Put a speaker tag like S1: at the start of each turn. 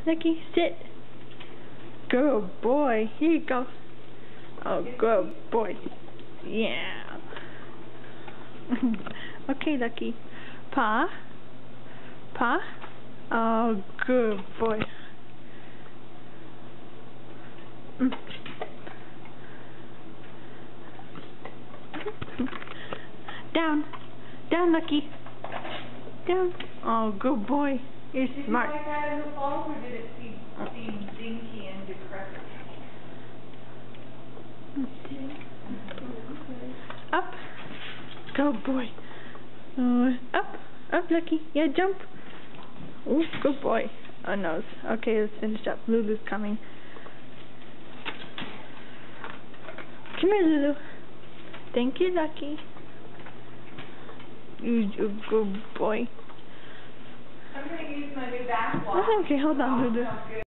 S1: Lucky, sit. Good boy. Here you go. Oh, good boy. Yeah. Okay, Lucky. Pa? Pa? Oh, good boy. Down. Down, Lucky. Down. Oh, good boy. You're smart.
S2: Did you like that in the fall, or did it seem dinky and decrepit?
S1: Up. Good boy. Up. Up, Lucky. Yeah, jump. Oh, good boy. Oh, no. Okay, let's finish up. Lulu's coming. Come here, Lulu. Thank you, Lucky. You're a good boy.
S2: I'm going to use my new bath wash.
S1: Okay, hold on, Lulu.